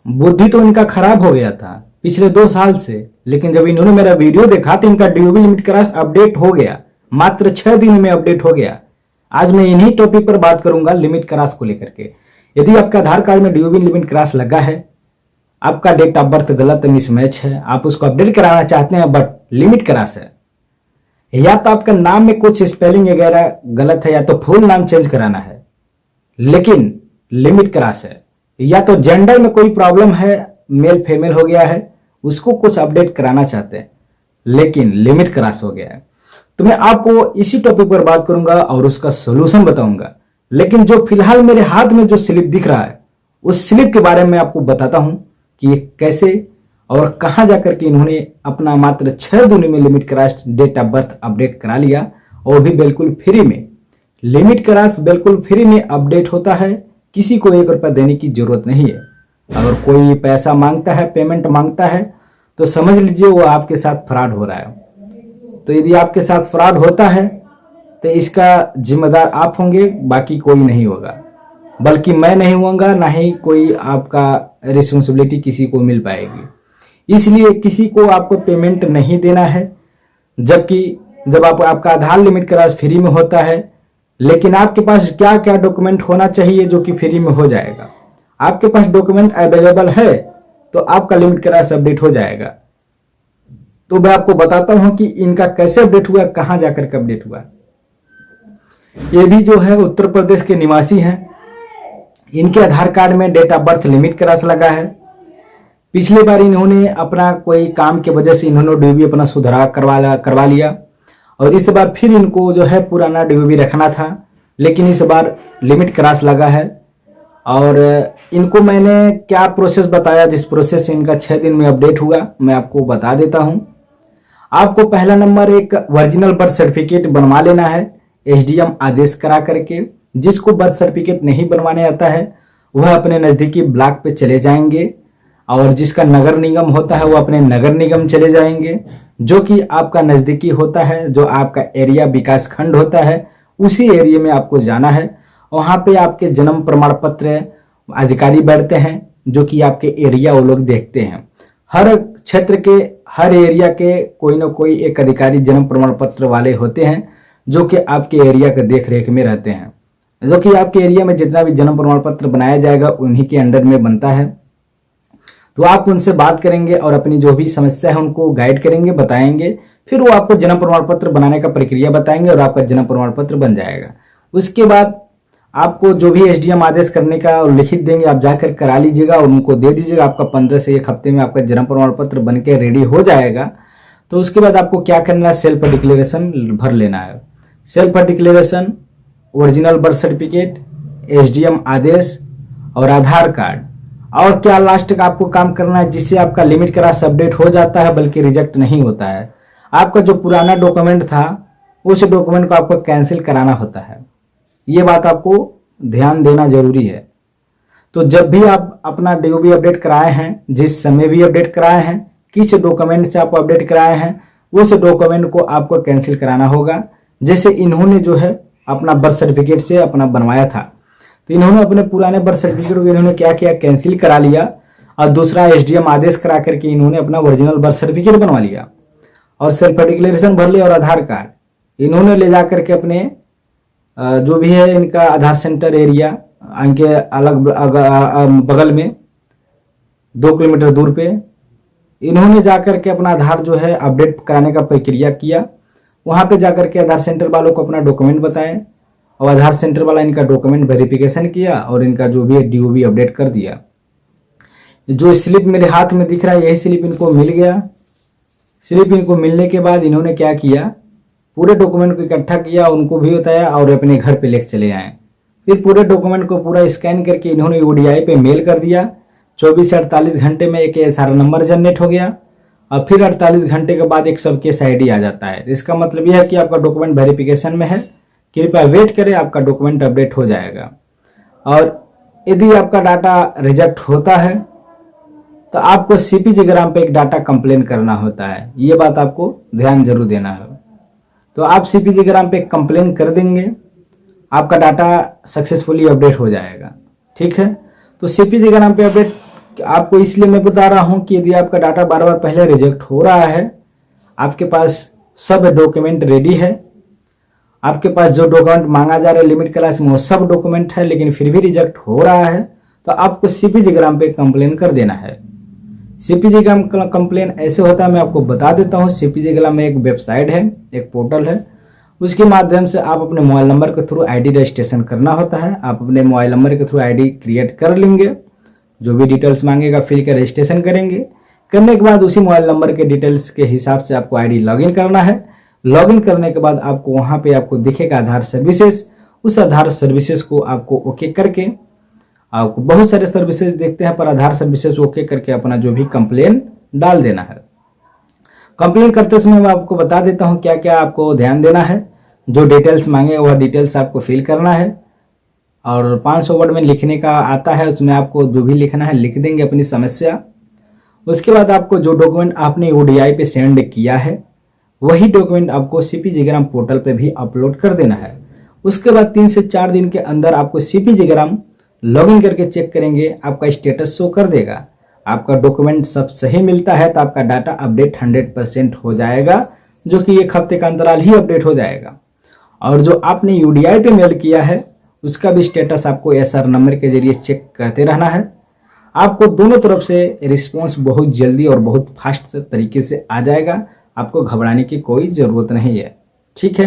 बुद्धि तो इनका खराब हो गया था पिछले 2 साल से, लेकिन जब इन्होंने मेरा वीडियो देखा तो इनका डीओबी लिमिट क्रॉस अपडेट हो गया। मात्र 6 दिन में अपडेट हो गया। आज मैं इन्हीं टॉपिक पर बात करूंगा, लिमिट क्रॉस को लेकर के। यदि आपका आधार कार्ड में डीओबी लिमिट क्रॉस लगा है, आपका डेट ऑफ बर्थ गलत मिसमैच है, आप उसको अपडेट कराना चाहते हैं बट लिमिट क्रॉस है, या तो आपका नाम में कुछ स्पेलिंग वगैरह गलत है, या तो फुल नाम चेंज कराना है लेकिन लिमिट क्रॉस है, या तो जेंडर में कोई प्रॉब्लम है, मेल फीमेल हो गया है, उसको कुछ अपडेट कराना चाहते हैं लेकिन लिमिट क्रॉस हो गया है, तो मैं आपको इसी टॉपिक पर बात करूंगा और उसका सोल्यूशन बताऊंगा। लेकिन जो फिलहाल मेरे हाथ में जो स्लिप दिख रहा है, उस स्लिप के बारे में आपको बताता हूं कि ये कैसे और कहां जाकर के इन्होंने अपना मात्र 6 दिन में limit cross date of birth update करा लिया, और भी बिल्कुल फ्री में। लिमिट क्रॉस बिल्कुल फ्री में अपडेट होता है, किसी को 1 रुपया देने की जरूरत नहीं है। अगर कोई पैसा मांगता है, पेमेंट मांगता है, तो समझ लीजिए वो आपके साथ फ्रॉड हो रहा है। तो यदि आपके साथ फ्रॉड होता है तो इसका जिम्मेदार आप होंगे, बाकी कोई नहीं होगा, बल्कि मैं नहीं होऊंगा, ना ही कोई आपका रिस्पॉन्सिबिलिटी किसी को मिल पाएगी। इसलिए किसी को आपको पेमेंट नहीं देना है, जबकि जब आपका आधार लिमिट क्रॉस फ्री में होता है, लेकिन आपके पास क्या क्या डॉक्यूमेंट होना चाहिए जो कि फ्री में हो जाएगा। आपके पास डॉक्यूमेंट अवेलेबल है तो आपका लिमिट क्रॉस अपडेट हो जाएगा। तो मैं आपको बताता हूं कि इनका कैसे अपडेट हुआ, कहां जाकर के अपडेट हुआ। ये भी जो है उत्तर प्रदेश के निवासी हैं, इनके आधार कार्ड में date of birth limit cross लगा है। पिछली बार इन्होंने अपना कोई काम की वजह से इन्होंने डीओबी अपना सुधारा करवा लिया, और इस बार फिर इनको जो है पुराना डीओबी रखना था, लेकिन इस बार लिमिट क्रॉस लगा है। और इनको मैंने क्या प्रोसेस बताया, जिस प्रोसेस से इनका 6 दिन में अपडेट हुआ, मैं आपको बता देता हूं। आपको पहला नंबर एक ओरिजिनल बर्थ सर्टिफिकेट बनवा लेना है, एसडीएम आदेश करा करके। जिसको बर्थ सर्टिफिकेट नहीं बनवाने आता है वह अपने नज़दीकी ब्लॉक पे चले जाएंगे, और जिसका नगर निगम होता है वो अपने नगर निगम चले जाएंगे, जो कि आपका नज़दीकी होता है, जो आपका एरिया विकास खंड होता है, उसी एरिया में आपको जाना है। वहाँ पे आपके जन्म प्रमाण पत्र अधिकारी बैठते हैं, जो कि आपके एरिया वो लोग देखते हैं। हर क्षेत्र के, हर एरिया के कोई ना कोई एक अधिकारी जन्म प्रमाण पत्र वाले होते हैं, जो कि आपके एरिया के देख रेख में रहते हैं, जो कि आपके एरिया में जितना भी जन्म प्रमाण पत्र बनाया जाएगा उन्हीं के अंडर में बनता है। तो आप उनसे बात करेंगे और अपनी जो भी समस्या है उनको गाइड करेंगे, बताएंगे, फिर वो आपको जन्म प्रमाण पत्र बनाने का प्रक्रिया बताएंगे और आपका जन्म प्रमाण पत्र बन जाएगा। उसके बाद आपको जो भी एसडीएम आदेश करने का लिखित देंगे, आप जाकर करा लीजिएगा और उनको दे दीजिएगा। आपका 15 से 1 हफ्ते में आपका जन्म प्रमाण पत्र बन के रेडी हो जाएगा। तो उसके बाद आपको क्या करना है, सेल्फ डिक्लेरेशन भर लेना है। Self declaration, original birth certificate, SDM आदेश और आधार कार्ड, और क्या लास्ट का आपको काम करना है, जिससे आपका लिमिट क्रॉस अपडेट हो जाता है, बल्कि रिजेक्ट नहीं होता है। आपका जो पुराना डॉक्यूमेंट था उस डॉक्यूमेंट को आपको कैंसिल कराना होता है। ये बात आपको ध्यान देना जरूरी है। तो जब भी आप अपना डीओबी अपडेट कराए हैं, जिस समय भी अपडेट कराए हैं, किस डॉक्यूमेंट से आप अपडेट कराए हैं, उस डॉक्यूमेंट को आपको कैंसिल कराना होगा। जैसे इन्होंने जो है अपना बर्थ सर्टिफिकेट से अपना बनवाया था, तो इन्होंने अपने पुराने बर्थ सर्टिफिकेट को इन्होंने क्या किया, कैंसिल करा लिया, और दूसरा एसडीएम आदेश करा करके इन्होंने अपना ओरिजिनल बर्थ सर्टिफिकेट बनवा लिया, और सेल्फ डिक्लेरेशन भर लिया, और आधार कार्ड इन्होंने ले जा करके अपने जो भी है इनका आधार सेंटर एरिया, इनके अलग बगल में 2 किलोमीटर दूर पे इन्होंने जाकर के अपना आधार जो है अपडेट कराने का प्रक्रिया किया। वहाँ पे जाकर के आधार सेंटर वालों को अपना डॉक्यूमेंट बताएं, और आधार सेंटर वाला इनका डॉक्यूमेंट वेरिफिकेशन किया और इनका जो भी है डीओबी अपडेट कर दिया। जो स्लिप मेरे हाथ में दिख रहा है, यही स्लिप इनको मिल गया। स्लिप इनको मिलने के बाद इन्होंने क्या किया, पूरे डॉक्यूमेंट को इकट्ठा किया, उनको भी बताया और अपने घर पे लेकर चले आए। फिर पूरे डॉक्यूमेंट को पूरा स्कैन करके इन्होंने ओडीआई पे मेल कर दिया। 24 से 48 घंटे में एक एसआर नंबर जनरेट हो गया, और फिर 48 घंटे के बाद एक सब केस आईडी आ जाता है। इसका मतलब यह है कि आपका डॉक्यूमेंट वेरिफिकेशन में है, कृपया वेट करें, आपका डॉक्यूमेंट अपडेट हो जाएगा। और यदि आपका डाटा रिजेक्ट होता है तो आपको सीपीजी ग्राम पे एक डाटा कंप्लेन करना होता है। ये बात आपको ध्यान जरूर देना है। तो आप सीपीजी ग्राम पे कंप्लेन कर देंगे, आपका डाटा सक्सेसफुली अपडेट हो जाएगा। ठीक है, तो सीपीजी ग्राम पे अपडेट आपको इसलिए मैं बता रहा हूं कि यदि आपका डाटा बार बार पहले रिजेक्ट हो रहा है, आपके पास सब डॉक्यूमेंट रेडी है, आपके पास जो डॉक्यूमेंट मांगा जा रहा है लिमिट क्लास में वो सब डॉक्यूमेंट है, लेकिन फिर भी रिजेक्ट हो रहा है, तो आपको सीपीजी ग्राम पे कंप्लेन कर देना है। सीपीजी ग्राम कंप्लेन ऐसे होता है, मैं आपको बता देता हूँ। सीपीजी ग्राम में एक वेबसाइट है, एक पोर्टल है, उसके माध्यम से आप अपने मोबाइल नंबर के थ्रू आईडी रजिस्ट्रेशन करना होता है। आप अपने मोबाइल नंबर के थ्रू आईडी क्रिएट कर लेंगे, जो भी डिटेल्स मांगेगा फिल कर रजिस्ट्रेशन करेंगे। करने के बाद उसी मोबाइल नंबर के डिटेल्स के हिसाब से आपको आईडी लॉगिन करना है। लॉगिन करने के बाद आपको वहाँ पे आपको दिखेगा आधार सर्विसेज, उस आधार सर्विसेज को आपको ओके करके, आपको बहुत सारे सर्विसेज देखते हैं पर आधार सर्विसेज ओके करके अपना जो भी कंप्लेन डाल देना है। कंप्लेन करते समय मैं आपको बता देता हूँ क्या क्या आपको ध्यान देना है। जो डिटेल्स मांगे वह डिटेल्स आपको फिल करना है, और 500 वर्ड में लिखने का आता है, उसमें आपको जो भी लिखना है लिख देंगे अपनी समस्या। उसके बाद आपको जो डॉक्यूमेंट आपने ODI पे सेंड किया है वही डॉक्यूमेंट आपको सीपीजी ग्राम पोर्टल पे भी अपलोड कर देना है। उसके बाद 3 से 4 दिन के अंदर आपको सीपीजी ग्राम लॉगिन करके चेक करेंगे, आपका स्टेटस शो कर देगा। आपका डॉक्यूमेंट सब सही मिलता है तो आपका डाटा अपडेट 100% हो जाएगा, जो कि 1 हफ्ते का अंतराल ही अपडेट हो जाएगा। और जो आपने UDI पे मेल किया है उसका भी स्टेटस आपको SR नंबर के जरिए चेक करते रहना है। आपको दोनों तरफ से रिस्पॉन्स बहुत जल्दी और बहुत फास्ट तरीके से आ जाएगा, आपको घबराने की कोई ज़रूरत नहीं है। ठीक है,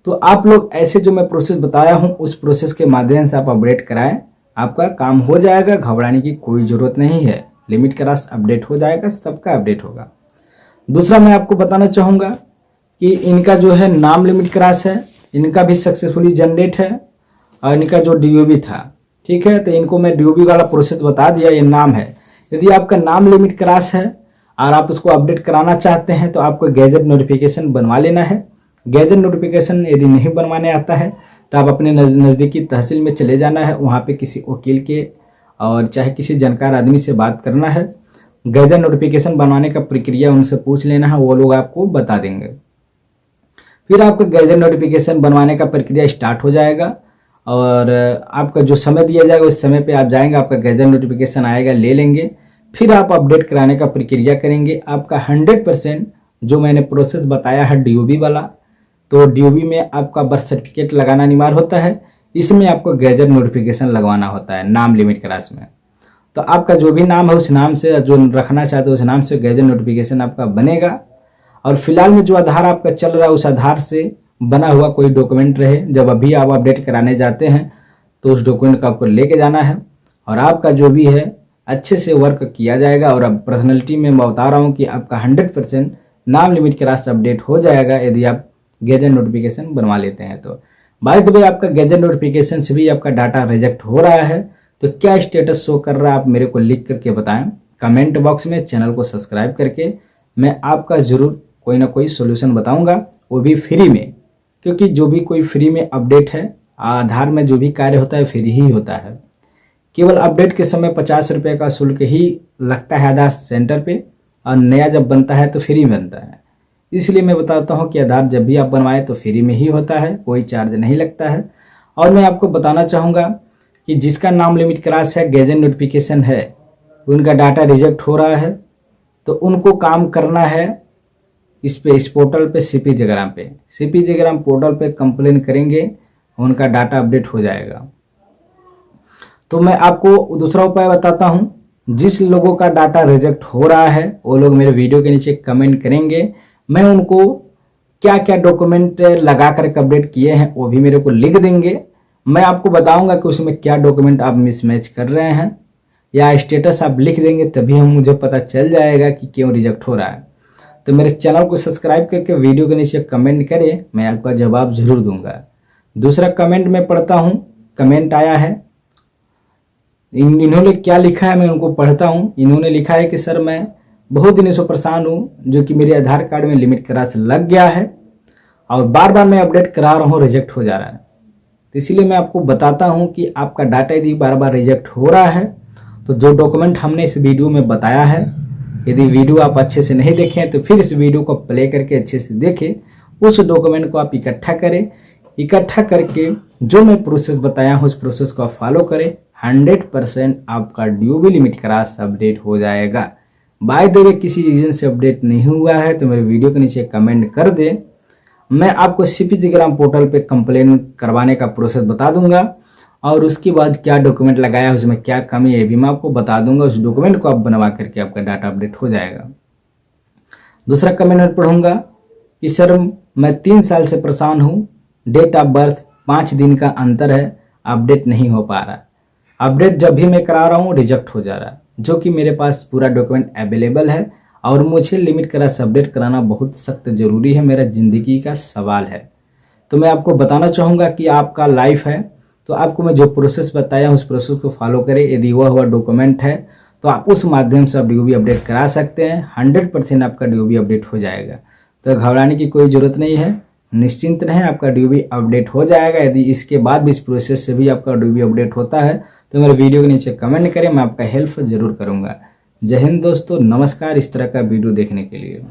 तो आप लोग ऐसे जो मैं प्रोसेस बताया हूँ उस प्रोसेस के माध्यम से आप अपडेट कराएं, आपका काम हो जाएगा, घबराने की कोई ज़रूरत नहीं है। लिमिट क्लास अपडेट हो जाएगा, सबका अपडेट होगा। दूसरा मैं आपको बताना चाहूँगा कि इनका जो है नाम लिमिट क्लास है, इनका भी सक्सेसफुली जनरेट है, और इनका जो DOB था, ठीक है, तो इनको मैं DOB वाला प्रोसेस बता दिया। ये नाम है, यदि आपका नाम लिमिट क्लास है और आप उसको अपडेट कराना चाहते हैं तो आपको गैजेट नोटिफिकेशन बनवा लेना है। गैजेट नोटिफिकेशन यदि नहीं बनवाने आता है तो आप अपने नज़दीकी तहसील में चले जाना है, वहाँ पे किसी वकील के और चाहे किसी जानकार आदमी से बात करना है। गैजेट नोटिफिकेशन बनवाने का प्रक्रिया उनसे पूछ लेना है, वो लोग आपको बता देंगे। फिर आपका गैजेट नोटिफिकेशन बनवाने का प्रक्रिया स्टार्ट हो जाएगा, और आपका जो समय दिया जाएगा उस समय पे आप जाएंगे, आपका गैजेट नोटिफिकेशन आएगा, ले लेंगे। फिर आप अपडेट कराने का प्रक्रिया करेंगे। आपका 100% जो मैंने प्रोसेस बताया है DOB वाला, तो DOB में आपका बर्थ सर्टिफिकेट लगाना अनिवार्य होता है, इसमें आपको गैजेट नोटिफिकेशन लगवाना होता है नाम लिमिट क्लास में। तो आपका जो भी नाम है उस नाम से, जो रखना चाहते हो उस नाम से गैजेट नोटिफिकेशन आपका बनेगा। और फिलहाल में जो आधार आपका चल रहा है उस आधार से बना हुआ कोई डॉक्यूमेंट रहे, जब अभी आप अपडेट कराने जाते हैं तो उस डॉक्यूमेंट को आपको लेके जाना है, और आपका जो भी है अच्छे से वर्क किया जाएगा। और अब पर्सनैलिटी में मैं बता रहा हूँ कि आपका 100% नाम लिमिट क्लास अपडेट हो जाएगा यदि आप गैजेट नोटिफिकेशन बनवा लेते हैं। तो बाय द वे आपका गैजेट नोटिफिकेशन से भी आपका डाटा रिजेक्ट हो रहा है, तो क्या स्टेटस शो कर रहा है आप मेरे को लिख करके बताएं कमेंट बॉक्स में। चैनल को सब्सक्राइब करके मैं आपका ज़रूर कोई ना कोई सोल्यूशन बताऊंगा, वो भी फ्री में, क्योंकि जो भी कोई फ्री में अपडेट है, आधार में जो भी कार्य होता है फ्री ही होता है। केवल अपडेट के समय 50 रुपये का शुल्क ही लगता है आधार सेंटर पे, और नया जब बनता है तो फ्री बनता है। इसलिए मैं बताता हूँ कि आधार जब भी आप बनवाएं तो फ्री में ही होता है, कोई चार्ज नहीं लगता है। और मैं आपको बताना चाहूँगा कि जिसका नाम लिमिट क्लास है, गैजेट नोटिफिकेशन है, उनका डाटा रिजेक्ट हो रहा है, तो उनको काम करना है इस पोर्टल पे, सीपीजी ग्राम पे। सीपीजी ग्राम पोर्टल पे कंप्लेन करेंगे, उनका डाटा अपडेट हो जाएगा। तो मैं आपको दूसरा उपाय बताता हूँ। जिस लोगों का डाटा रिजेक्ट हो रहा है वो लोग मेरे वीडियो के नीचे कमेंट करेंगे, मैं उनको क्या क्या डॉक्यूमेंट लगा कर अपडेट किए हैं वो भी मेरे को लिख देंगे। मैं आपको बताऊंगा कि उसमें क्या डॉक्यूमेंट आप मिसमैच कर रहे हैं, या स्टेटस आप लिख देंगे, तभी हम मुझे पता चल जाएगा कि क्यों रिजेक्ट हो रहा है। तो मेरे चैनल को सब्सक्राइब करके वीडियो के नीचे कमेंट करें, मैं आपका जवाब ज़रूर दूंगा। दूसरा कमेंट मैं पढ़ता हूँ, कमेंट आया है, इन्होंने क्या लिखा है मैं उनको पढ़ता हूँ। इन्होंने लिखा है कि सर मैं बहुत दिनों से परेशान हूँ, जो कि मेरे आधार कार्ड में लिमिट क्लास लग गया है और बार बार मैं अपडेट करा रहा हूँ, रिजेक्ट हो जा रहा है। तो इसीलिए मैं आपको बताता हूँ कि आपका डाटा यदि बार बार रिजेक्ट हो रहा है तो जो डॉक्यूमेंट हमने इस वीडियो में बताया है, यदि वीडियो आप अच्छे से नहीं देखें तो फिर इस वीडियो को प्ले करके अच्छे से देखें, उस डॉक्यूमेंट को आप इकट्ठा करें। इकट्ठा करके जो मैं प्रोसेस बताया हूँ उस प्रोसेस को आप फॉलो करें, 100% आपका ड्यूबी लिमिट क्रॉस अपडेट हो जाएगा। बाय द वे किसी रीजन से अपडेट नहीं हुआ है तो मेरे वीडियो के नीचे कमेंट कर दे, मैं आपको CP पोर्टल पे कंप्लेन करवाने का प्रोसेस बता दूंगा और उसके बाद क्या डॉक्यूमेंट लगाया उसमें क्या कमी है भी मैं आपको बता दूंगा। उस डॉक्यूमेंट को आप बनवा करके आपका डाटा अपडेट हो जाएगा। दूसरा कमेंट में पढ़ूंगा कि सर मैं 3 साल से परेशान हूँ, डेट ऑफ बर्थ 5 दिन का अंतर है, अपडेट नहीं हो पा रहा, अपडेट जब भी मैं करा रहा हूँ रिजेक्ट हो जा रहा है, जो कि मेरे पास पूरा डॉक्यूमेंट अवेलेबल है और मुझे लिमिट क्रॉस अपडेट कराना बहुत सख्त ज़रूरी है, मेरा ज़िंदगी का सवाल है। तो मैं आपको बताना चाहूँगा कि आपका लाइफ है तो आपको मैं जो प्रोसेस बताया उस प्रोसेस को फॉलो करें। यदि हुआ डॉक्यूमेंट है तो आप उस माध्यम से आप ड्यूबी अपडेट करा सकते हैं। 100% आपका ड्यूबी अपडेट हो जाएगा, तो घबराने की कोई ज़रूरत नहीं है, निश्चिंत रहें, आपका ड्यूबी अपडेट हो जाएगा। यदि इसके बाद भी इस प्रोसेस से भी आपका ड्यूबी अपडेट होता है तो मेरे वीडियो के नीचे कमेंट करें, मैं आपका हेल्प ज़रूर करूँगा। जय हिंद दोस्तों, नमस्कार। इस तरह का वीडियो देखने के लिए